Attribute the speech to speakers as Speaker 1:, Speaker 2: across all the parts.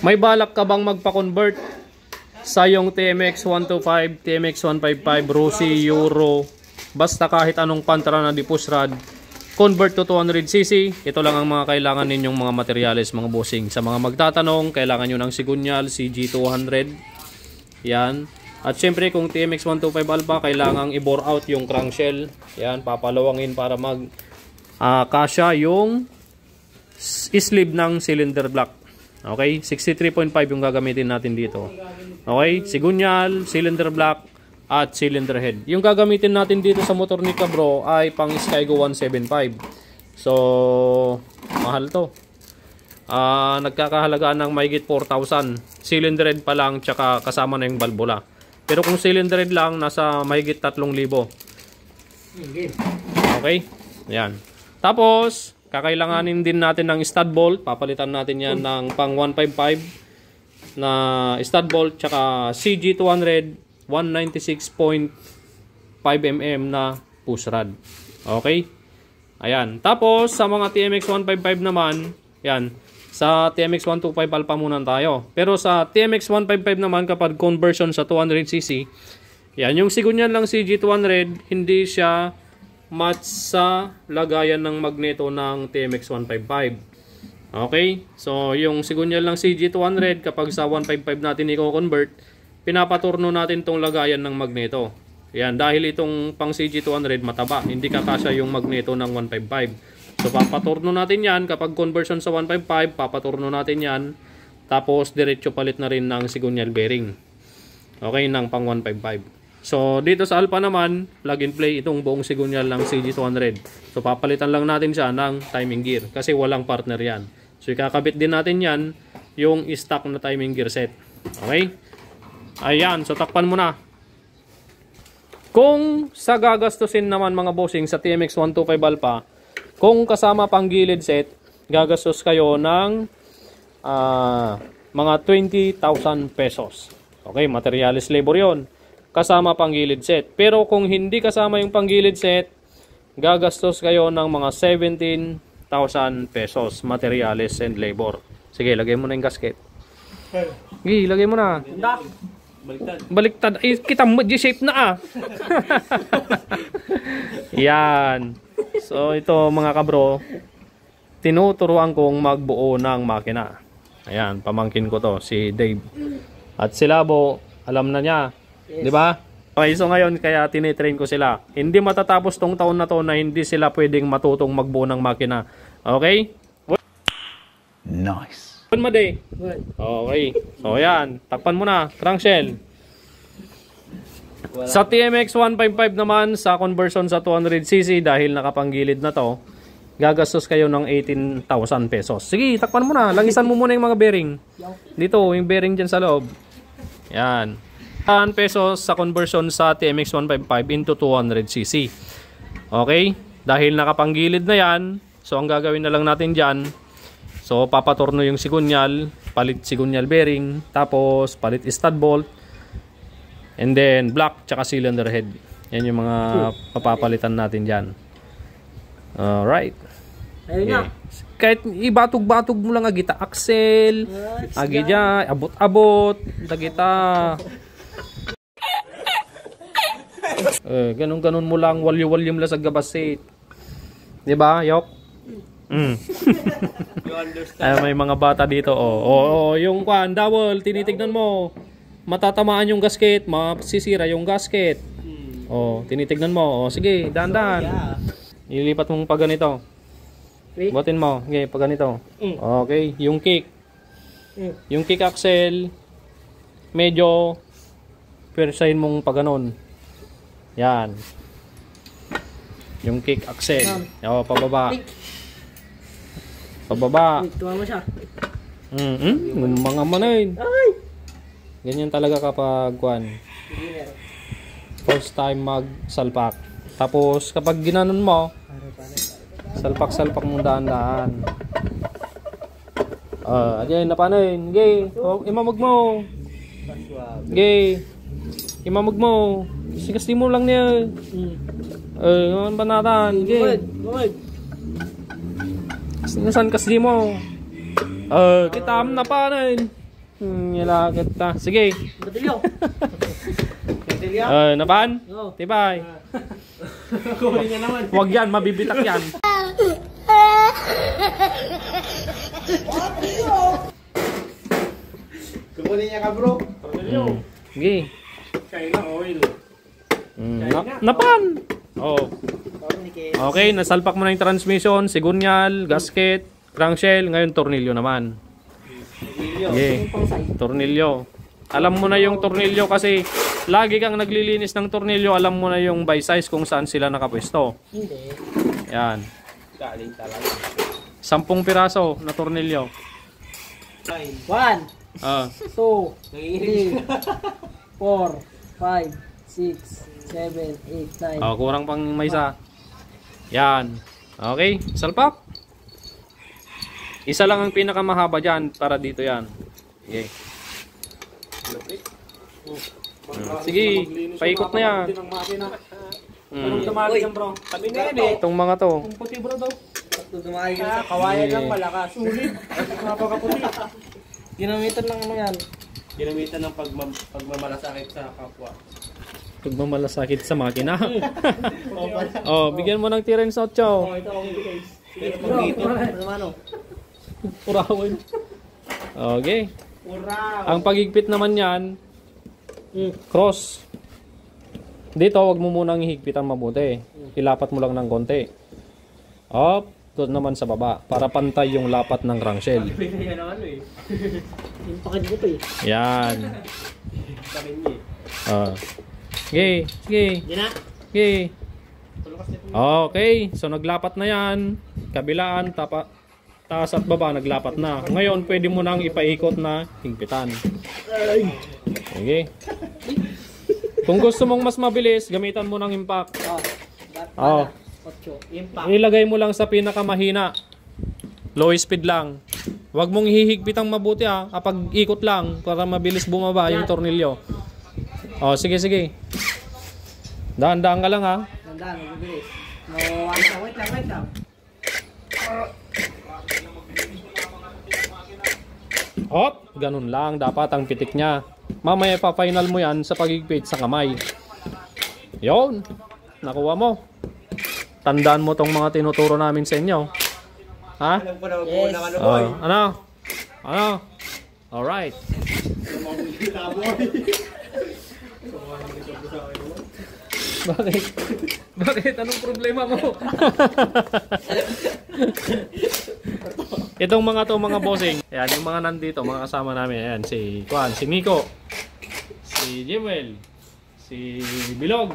Speaker 1: May balak ka bang magpa-convert sa yung TMX 125, TMX 155, Rossi, Euro, basta kahit anong pantra na di push rod, convert to 200cc? Ito lang ang mga kailangan ninyong mga materyales, mga bossing. Sa mga magtatanong, kailangan nyo ng Sigunyal CG200. Yan. At syempre kung TMX 125 Alpha, kailangang i-bore out yung crankshell. Yan, papalawangin para mag kasya yung sleeve ng cylinder block. Okay, 63.5 yung gagamitin natin dito. Okay, Sigunyal, cylinder block, at cylinder head. Yung gagamitin natin dito sa motor ni Cabro ay pang Skygo 175. So, mahal to. Nagkakahalagaan ng mahigit 4,000. Cylinder head pa lang, tsaka kasama na yung valvula. Pero kung cylinder head lang, nasa mahigit 3,000. Okay, yan. Tapos, kakailanganin din natin ng stud bolt. Papalitan natin yan ng pang 155 na stud bolt, tsaka CG200 196.5 mm na push rod. Okay? Ayan. Tapos, sa mga TMX 155 naman, yan. Sa TMX 125 Alpha muna tayo. Pero sa TMX 155 naman, kapag conversion sa 200cc, yan. Yung Sigunyal lang CG200, hindi siya match sa lagayan ng magneto ng TMX 155. Okay? So, yung Sigunyal lang CG200, kapag sa 155 natin i-convert, pinapaturno natin tong lagayan ng magneto. Yan, dahil itong pang CG200 mataba, hindi kakasya yung magneto ng 155. So papaturno natin yan, kapag conversion sa 155, papaturno natin yan. Tapos diretso palit na rin ng Sigunyal bearing. Okay, ng pang 155. So dito sa Alpha naman, plug and play itong buong Sigunyal ng CG200. So papalitan lang natin siya ng timing gear kasi walang partner yan. So ikakabit din natin yan, yung stock na timing gear set. Okay? Ayan, so takpan mo na. Kung sa gagastusin naman mga bossing sa TMX 125 Alpha, kung kasama pang gilid set, gagastos kayo ng mga 20,000 pesos. Okay, materials labor yon. Kasama pang gilid set. Pero kung hindi kasama yung pang gilid set, gagastos kayo ng mga 17,000 pesos materials and labor. Sige, lagay mo na yung gasket. Sige, lagay mo na. Baliktad. Ay, kita mo, G-shape na Yan. So, ito mga kabro, tinuturuan kong magbuo ng makina. Ayan, pamangkin ko to, si Dave. At si Labo, alam na niya. Yes. Di ba? Okay, so ngayon, kaya tinitrain ko sila. Hindi matatapos tong taon na to na hindi sila pwedeng matutong magbuo ng makina. Okay? Nice. Made. Okay. So yan, takpan mo na, crankshell. Sa TMX 155 naman, sa conversion sa 200cc, dahil nakapanggilid na to, gagastos kayo ng 18,000 pesos. Sige, takpan mo na, langisan mo muna yung mga bearing. Dito, yung bearing dyan sa loob. Yan. 1,000 pesos sa conversion sa TMX 155 into 200cc. Okay? Dahil nakapanggilid na yan, so ang gagawin na lang natin dyan, so, papatorno yung Sigunyal, palit Sigunyal bearing, tapos palit stud bolt, and then block, tsaka cylinder head. Yan yung mga papapalitan natin dyan. Alright. Okay. Kahit ibatog-batog mo lang agita, axle, agidya, abot-abot, dagita. Ganun-ganun mo lang, walyo-walyom lang sa gabasit. Diba, Yok? Ay, may mga bata dito yung dawol, tinitignan mo, matatamaan yung gasket, masisira yung gasket. Tinitignan mo. Sige, dahan-dahan. Ilipat mo pa ganito. Buhatin mo. Okay, pa ganito. Okay, yung kick. Yung kick axle, medyo persahin mong pa ganon. Yan. Yung kick axle. Pababa. Pababa.
Speaker 2: Tuwa mo siya.
Speaker 1: Mga manayin. Ganyan talaga kapag first time magsalpak. Tapos kapag ginanon mo, salpak-salpak mong daan-daan. Ayan, napanayin. Gay, imamag mo. Gay, imamag mo. Kasi mo lang niya. Ngayon banatan. Gay. Saan kasi mo? Kita na pa rin. Nilakit ta. Sige.
Speaker 2: Batilyo. Batilyo.
Speaker 1: Napan?
Speaker 2: Oo.
Speaker 1: Tibay.
Speaker 2: Kunin niya naman.
Speaker 1: Huwag yan, mabibitak yan.
Speaker 2: Kunin niya ka bro.
Speaker 1: Sige.
Speaker 2: China oil.
Speaker 1: Napan? Oh. Okay, nasalpak mo na yung transmission, sigunyal, gasket, crankshell, ngayon tornilyo naman. Okay. Tornilyo. Alam mo na yung tornilyo kasi lagi kang naglilinis ng tornilyo, alam mo na yung by size kung saan sila nakapwesto.
Speaker 2: Hindi.
Speaker 1: Yan.
Speaker 2: Galing talaga.
Speaker 1: 10 piraso na tornilyo.
Speaker 2: 1, 2, 3, 4, 5, 6, 7, 8, 9.
Speaker 1: Oh, kurang pang may isa. Yan. Okay, salpak. Isa lang ang pinakamahaba dyan para dito yan. Okay. Sige, paikot na yan.
Speaker 2: Anong dumali dyan bro? Sabi na yan eh.
Speaker 1: Itong mga to.
Speaker 2: Ang puti bro daw. Dumali dyan sa kawayan lang malakas. Sulit. Napakaputi. Ginamitan lang ano yan. Ginamitan ng pagmamalasakit sa kapwa.
Speaker 1: Pagmamalasakit sa makina. Oh, bigyan mo ng T-Rex 8.
Speaker 2: Oh, ito ako guys. Dito. Ano?
Speaker 1: Purawin. Okay.
Speaker 2: Uraw.
Speaker 1: Ang pagigpit naman yan, cross. Dito, wag mo munang hihigpitan mabuti. Ilapat mo lang ng konti. Up, doon naman sa baba. Para pantay yung lapat ng crankshell.
Speaker 2: Yan ang ano eh. Yung pakid ko to eh.
Speaker 1: Yan.
Speaker 2: Sabi niya
Speaker 1: Ah. Sige, sige.
Speaker 2: Yan na.
Speaker 1: Okay. Okay, so naglapat na yan. Kabilaan, taas at baba, naglapat na. Ngayon, pwede mo nang ipaikot na higpitan. Okay. Kung gusto mong mas mabilis, gamitan mo ng impact. Oh.
Speaker 2: 8. Impact.
Speaker 1: Ilagay mo lang sa pinakamahina. Low speed lang. Huwag mong hihigpitang mabuti ha. Kapag ikot lang, para mabilis bumaba yung tornilyo. Oh, sige, sige. Daan-daan ka lang ha.
Speaker 2: Tandaan, mabilis. No, wait lang.
Speaker 1: Hop, ganun lang. Dapat ang pitik niya. Mamaya pa-final mo yan sa pagigpit sa kamay. Yon. Nakuha mo. Tandaan mo tong mga tinuturo namin sa inyo. Ha?
Speaker 2: Alam ko na mag-uun ng ano
Speaker 1: Oh, ano? Ano? Alright. Bakit? Bakit? Anong problema mo? Itong mga bossing. Ayan, yung mga nandito, mga kasama namin. Ayan, si Juan, si Nico, si Jimwell, si Bilog,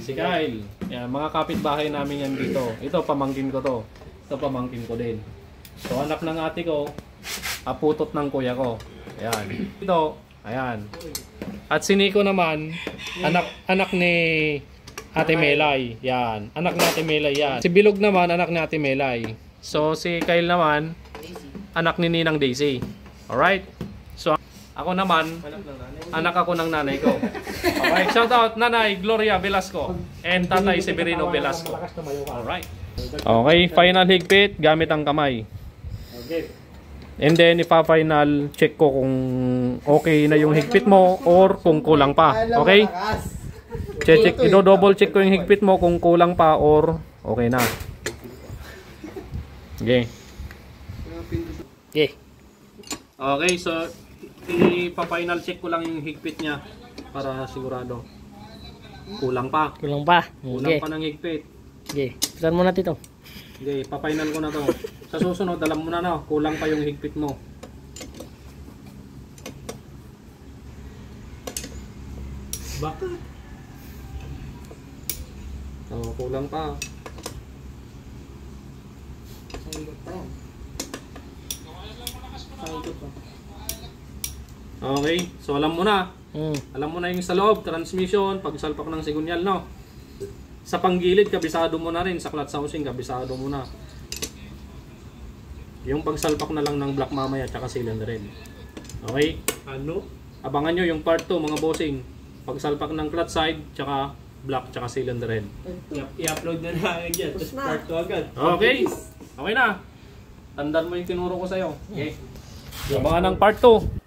Speaker 1: si Kyle. Ayan, mga kapitbahay namin yan dito. Ito, pamangkin ko to. Ito, pamangkin ko din. So, anak ng ate ko, aputot ng kuya ko. Ayan. Ito, ayan. At si Nico naman, anak ni Ate Melay. Yan. Anak ni Ate Melay yan. Si Bilog naman, anak ni Ate Melay. So, si Kyle naman, anak ni Ninang Daisy. Alright? So, ako naman, anak ako ng nanay ko. Okay, shout out Nanay Gloria Velasco and Tatay Severino Velasco. Alright. Okay, final higpit gamit ang kamay.
Speaker 2: Okay.
Speaker 1: And then, ipa-final check ko kung okay na yung higpit mo or kung kulang pa. Okay? Check, i-double check ko yung higpit mo kung kulang pa or okay na. Okay.
Speaker 2: Okay.
Speaker 1: Okay, so ipa-final check ko lang yung higpit niya para sigurado. Kulang pa.
Speaker 2: Kulang pa.
Speaker 1: Kulang pa ng higpit.
Speaker 2: Okay. Pitan mo natin ito.
Speaker 1: Okay, pa-final ko na to. Sa susunod, alam mo na na, kulang pa yung higpit mo. Bakit? Oh, kulang pa. Okay, so alam mo na. Alam mo na yung sa loob, transmission, pagsalpak ng sigunyal, no? Sa panggilid, kabisado mo na rin. Sa clutch housing, kabisado mo na. Yung pagsalpak na lang ng block mamaya tsaka cylinder head. Okay?
Speaker 2: Ano?
Speaker 1: Abangan nyo yung part 2 mga bossing. Pagsalpak ng clutch side tsaka block tsaka cylinder head.
Speaker 2: I-upload na agad yan. Tapos part 2 agad.
Speaker 1: Okay? Okay na. Tandaan mo yung tinuro ko sa'yo. Okay? Abangan ng part 2.